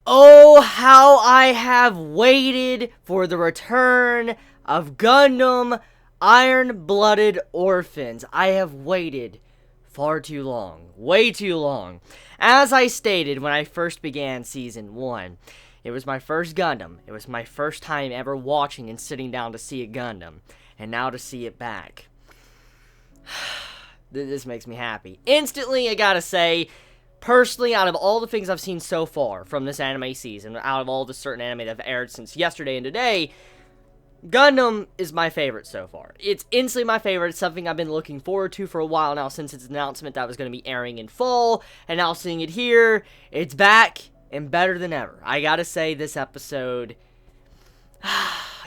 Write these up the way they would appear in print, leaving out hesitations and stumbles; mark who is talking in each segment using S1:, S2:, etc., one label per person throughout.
S1: Oh, how I have waited for the return of Gundam Iron-Blooded Orphans. I have waited far too long. Way too long. As I stated when I first began Season 1, it was my first Gundam. It was my first time ever watching and sitting down to see a Gundam. And now to see it back. This makes me happy. Instantly, I gotta say, personally, out of all the things I've seen so far from this anime season, out of all the certain anime that have aired since yesterday and today, Gundam is my favorite so far. It's instantly my favorite. It's something I've been looking forward to for a while now since its announcement that it was going to be airing in fall, and now seeing it here, it's back and better than ever. I gotta say, this episode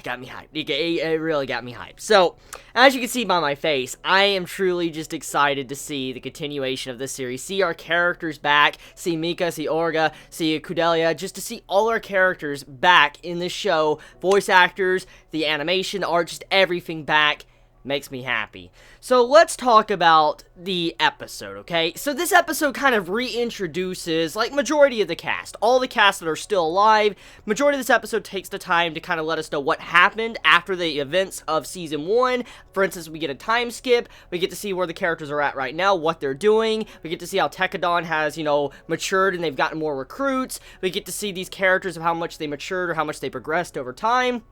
S1: got me hyped. It really got me hyped. So, as you can see by my face, I am truly just excited to see the continuation of this series. See our characters back. See Mika, see Orga, see Kudelia. Just to see all our characters back in this show. Voice actors, the animation, the art, just everything back. Makes me happy. So let's talk about the episode, okay? So this episode kind of reintroduces, like, majority of the cast. All the cast that are still alive. Majority of this episode takes the time to kind of let us know what happened after the events of Season 1. For instance, we get a time skip. We get to see where the characters are at right now, what they're doing. We get to see how Tekadon has, matured and they've gotten more recruits. We get to see these characters of how much they matured or how much they progressed over time.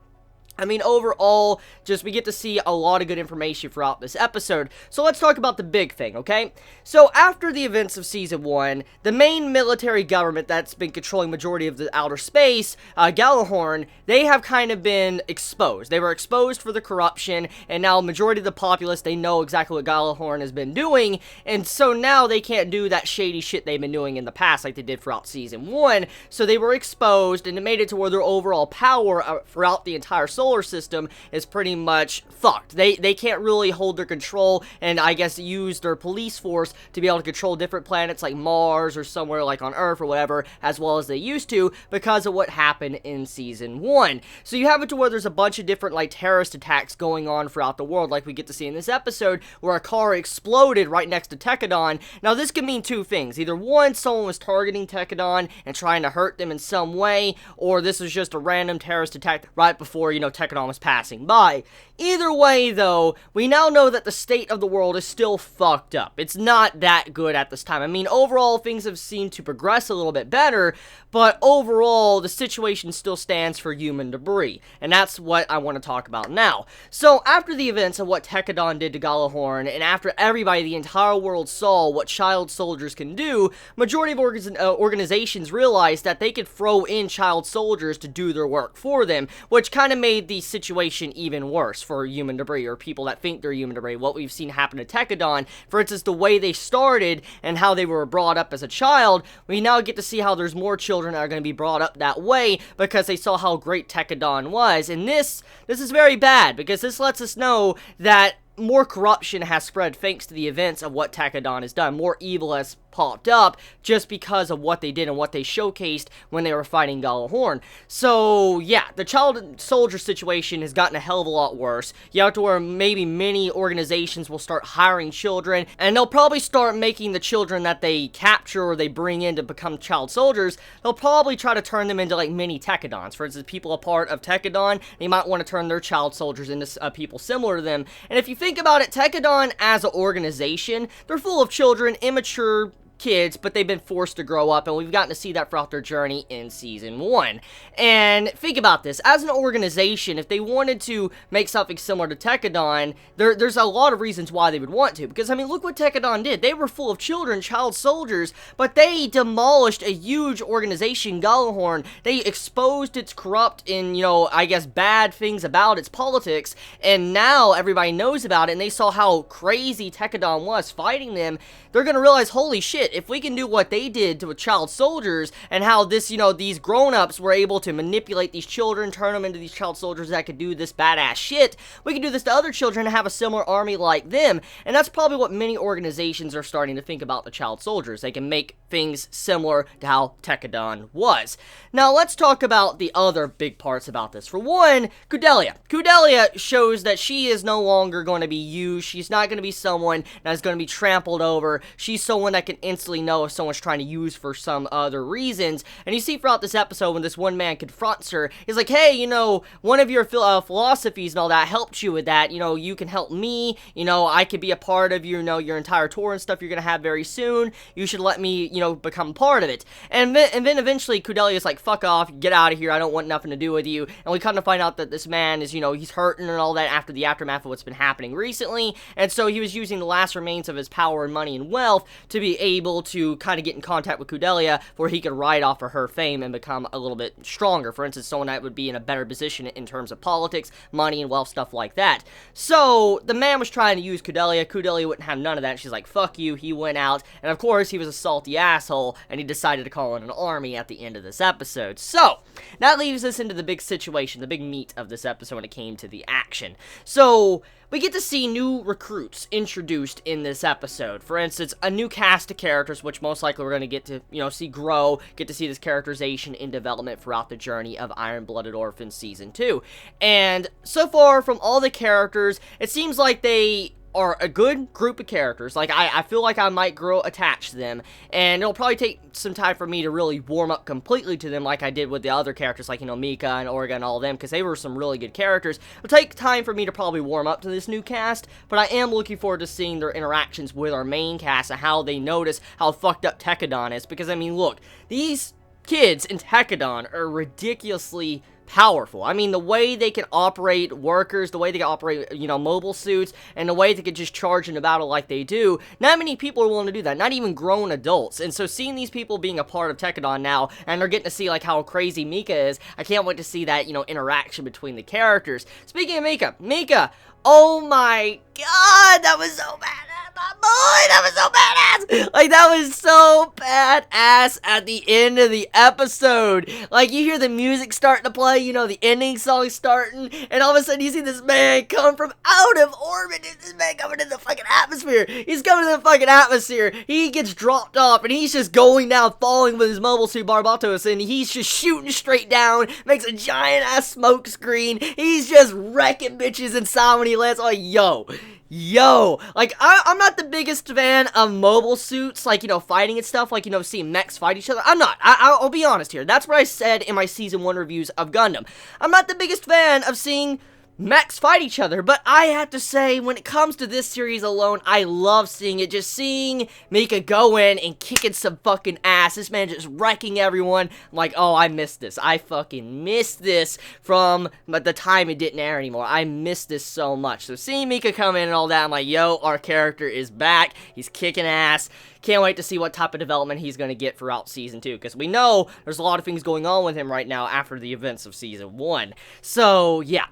S1: I mean, overall, we get to see a lot of good information throughout this episode. So let's talk about the big thing, okay? So after the events of Season 1, the main military government that's been controlling majority of the outer space, Gjallarhorn, they have kind of been exposed. They were exposed for the corruption, and now majority of the populace, they know exactly what Gjallarhorn has been doing, and so now they can't do that shady shit they've been doing in the past like they did throughout Season 1. So they were exposed, and it made it to where their overall power throughout the entire solar system is pretty much fucked. They can't really hold their control and I guess use their police force to be able to control different planets like Mars or somewhere like on Earth or whatever as well as they used to because of what happened in Season 1. So you have it to where there's a bunch of different like terrorist attacks going on throughout the world like we get to see in this episode where a car exploded right next to Tekadon. Now this could mean two things. Either one, someone was targeting Tekadon and trying to hurt them in some way, or this was just a random terrorist attack right before, Tekadon was passing by. Either way, though, we now know that the state of the world is still fucked up. It's not that good at this time. I mean, overall, things have seemed to progress a little bit better, but overall, the situation still stands for human debris, and that's what I want to talk about now. So, after the events of what Tekadon did to Gjallarhorn, and after everybody, the entire world saw what child soldiers can do, majority of organizations realized that they could throw in child soldiers to do their work for them, which kind of made the situation even worse for human debris, or people that think they're human debris. What we've seen happen to Tekadon, for instance, the way they started and how they were brought up as a child, we now get to see how there's more children that are going to be brought up that way because they saw how great Tekadon was. And this is very bad because this lets us know that more corruption has spread thanks to the events of what Tekadon has done. More evil has popped up just because of what they did and what they showcased when they were fighting Gjallarhorn. So, yeah, the child soldier situation has gotten a hell of a lot worse. You have to where maybe many organizations will start hiring children, and they'll probably start making the children that they capture or they bring in to become child soldiers, they'll probably try to turn them into like mini Tekadons. For instance, people a part of Tekadon, they might want to turn their child soldiers into people similar to them. And if you think about it, Tekadon as an organization, they're full of children, immature kids, but they've been forced to grow up, and we've gotten to see that throughout their journey in Season 1. And think about this, as an organization, if they wanted to make something similar to Tekadon, there's a lot of reasons why they would want to, because, I mean, look what Tekadon did. They were full of children, child soldiers, but they demolished a huge organization, Gjallarhorn. They exposed its corrupt and, I guess, bad things about its politics, and now everybody knows about it, and they saw how crazy Tekadon was fighting them. They're gonna realize, holy shit, if we can do what they did to child soldiers, and how this, these grown-ups were able to manipulate these children, turn them into these child soldiers that could do this badass shit, we can do this to other children and have a similar army like them. And that's probably what many organizations are starting to think about the child soldiers. They can make things similar to how Tekadon was. Now, let's talk about the other big parts about this. For one, Kudelia. Kudelia shows that she is no longer going to be used. She's not going to be someone that is going to be trampled over. She's someone that can instantly know if someone's trying to use for some other reasons. And you see throughout this episode when this one man confronts her, he's like, hey, you know, one of your philosophies and all that helped you with that. You know, you can help me. You know, I could be a part of your entire tour and stuff you're gonna have very soon. You should let me, you know, become part of it. And then eventually Cordelia's like, fuck off, get out of here, I don't want nothing to do with you. And we come to find out that this man is, you know, he's hurting and all that after the aftermath of what's been happening recently. And so he was using the last remains of his power and money and wealth to be able to kind of get in contact with Cordelia where he could ride off of her fame and become a little bit stronger. For instance, someone that would be in a better position in terms of politics, money, and wealth, stuff like that. So the man was trying to use Cordelia. Cordelia wouldn't have none of that. She's like, fuck you. He went out, and of course he was a salty asshole, and he decided to call in an army at the end of this episode. So that leaves us into the big situation, the big meat of this episode when it came to the action. So we get to see new recruits introduced in this episode. For instance, a new cast of characters, which most likely we're going to get to, you know, see grow, get to see this characterization in development throughout the journey of Iron-Blooded Orphans Season 2. And so far, from all the characters, it seems like they are a good group of characters. Like, I feel like I might grow attached to them, and it'll probably take some time for me to really warm up completely to them like I did with the other characters, like, you know, Mika and Orga and all of them, because they were some really good characters. It'll take time for me to probably warm up to this new cast, but I am looking forward to seeing their interactions with our main cast and how they notice how fucked up Tekkadan is, because, I mean, look, these kids in Tekkadan are ridiculously powerful. I mean, the way they can operate workers, the way they can operate, you know, mobile suits, and the way they can just charge into battle like they do, not many people are willing to do that, not even grown adults. And so seeing these people being a part of Tekkadan now, and they're getting to see, like, how crazy Mika is, I can't wait to see that, you know, interaction between the characters. Speaking of Mika, oh my god, that was so badass, my boy, that was so badass! Like, that was so badass at the end of the episode. Like, you hear the music starting to play, you know, the ending song starting, and all of a sudden you see this man come from out of orbit. This man coming in the fucking atmosphere. He's coming in the fucking atmosphere. He gets dropped off, and he's just going down, falling with his mobile suit Barbatos, and he's just shooting straight down, makes a giant-ass smoke screen. He's just wrecking bitches inside when he lands. Like, yo, like, I'm not the biggest fan of mobile suits, like, you know, fighting and stuff, like, you know, seeing mechs fight each other. I'm not. I'll be honest here. That's what I said in my Season 1 reviews of Gundam. I'm not the biggest fan of seeing mechs fight each other, but I have to say, when it comes to this series alone, I love seeing it. Just seeing Mika go in and kicking some fucking ass. This man just wrecking everyone. I'm like, oh, I missed this. I fucking missed this from the time it didn't air anymore. I missed this so much. So seeing Mika come in and all that, I'm like, yo, our character is back. He's kicking ass. Can't wait to see what type of development he's going to get throughout Season 2, because we know there's a lot of things going on with him right now after the events of Season 1. So, yeah.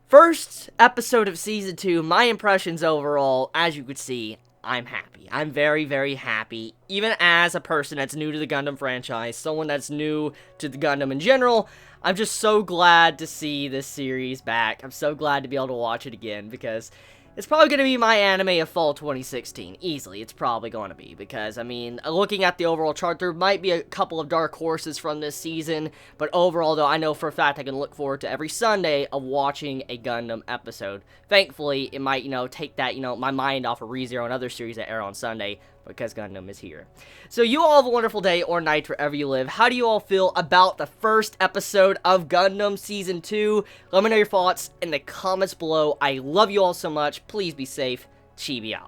S1: First episode of Season 2, my impressions overall, as you could see, I'm happy. I'm very, very happy. Even as a person that's new to the Gundam franchise, someone that's new to the Gundam in general, I'm just so glad to see this series back. I'm so glad to be able to watch it again, because it's probably going to be my anime of fall 2016. Easily, it's probably going to be. Because, I mean, looking at the overall chart, there might be a couple of dark horses from this season. But overall, though, I know for a fact I can look forward to every Sunday of watching a Gundam episode. Thankfully, it might, you know, take that, you know, my mind off of ReZero and other series that air on Sunday, because Gundam is here. So you all have a wonderful day or night wherever you live. How do you all feel about the first episode of Gundam Season 2? Let me know your thoughts in the comments below. I love you all so much. Please be safe. Chibi out.